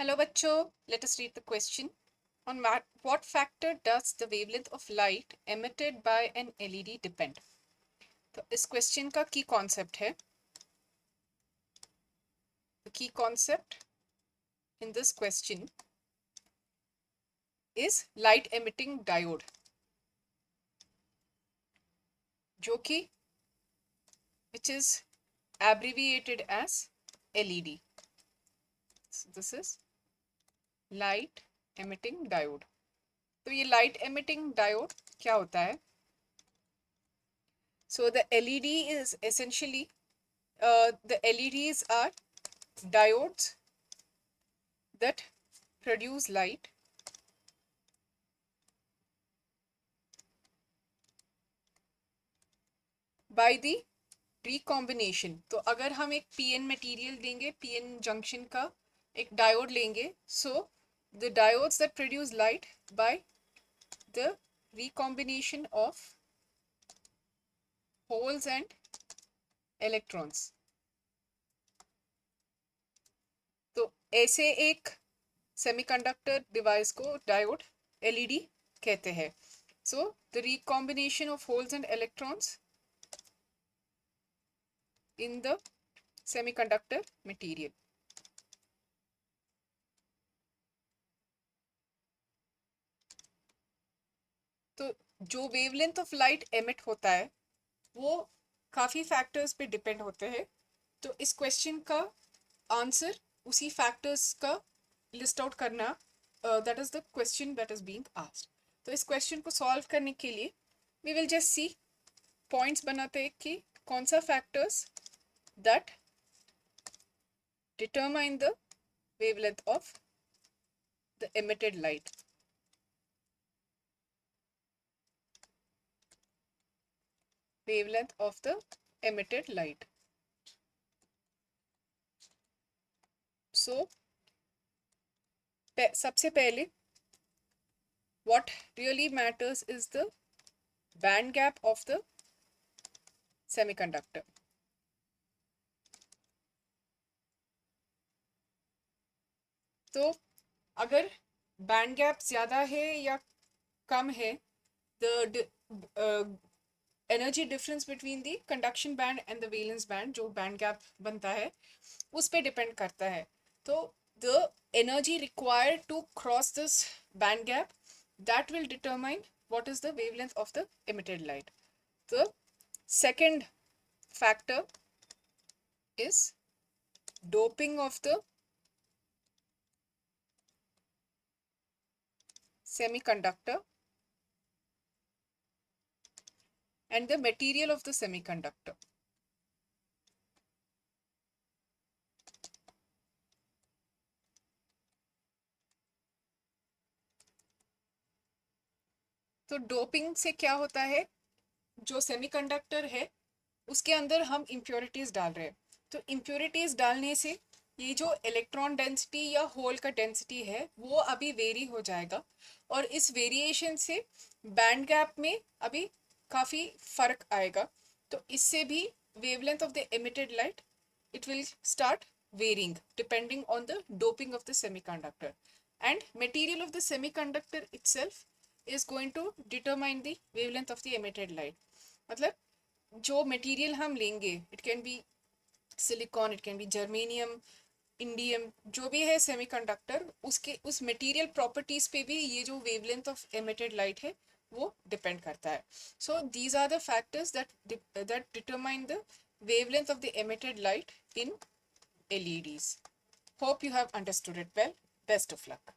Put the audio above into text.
Hello बच्चों, let us read the question. On what factor does the wavelength of light emitted by an LED depend? तो इस question का की concept है, the key concept in this question is light emitting diode, जो कि which is abbreviated as LED. So this is light emitting diode. तो ये light emitting diode क्या होता है? So the LED is essentially the LEDs are diodes that produce light by the recombination. तो अगर हम एक PN मटेरियल देंगे, PN जंक्शन का एक डायोड लेंगे, so the diodes that produce light by the recombination of holes and electrons. तो ऐसे एक सेमीकंडक्टर डिवाइस को डायोड LED कहते हैं. So the recombination of holes and electrons in the semiconductor material. तो जो वेवलेंथ ऑफ लाइट एमिट होता है वो काफ़ी फैक्टर्स पे डिपेंड होते हैं. तो इस क्वेश्चन का आंसर उसी फैक्टर्स का लिस्ट आउट करना, that is the question that is being asked. तो इस क्वेश्चन को सॉल्व करने के लिए we will just see points बनाते हैं कि कौन सा factors that determine the wavelength of the emitted light. wavelength of the emitted light. So सबसे पहले what really matters is the band gap of the semiconductor. तो अगर बैंड गैप ज़्यादा है या कम है, the energy difference between the conduction band and the valence band, जो बैंड गैप बनता है उस पर डिपेंड करता है. तो the energy required to cross this band gap, that will determine what is the wavelength of the emitted light. The second factor is doping of the semiconductor and the material of the semiconductor. तो doping से क्या होता है, जो semiconductor है उसके अंदर हम इम्प्योरिटीज़ डाल रहे हैं. तो इम्प्योरिटीज़ डालने से ये जो इलेक्ट्रॉन डेंसिटी या होल का डेंसिटी है वो अभी वेरी हो जाएगा, और इस वेरिएशन से बैंड गैप में अभी काफ़ी फ़र्क आएगा. तो इससे भी wavelength of the emitted light it will start varying depending on the doping of the semiconductor, and material of the semiconductor itself is going to determine the wavelength of the emitted light. मतलब जो material हम लेंगे, it can be silicon, it can be germanium, indium, जो भी है semiconductor, उसके उस material properties पे भी ये जो वेवलेंथ ऑफ एमिटेड लाइट है वो डिपेंड करता है. So these are the factors that determine the wavelength of the emitted light in LEDs. Hope you have understood it well. Best of luck.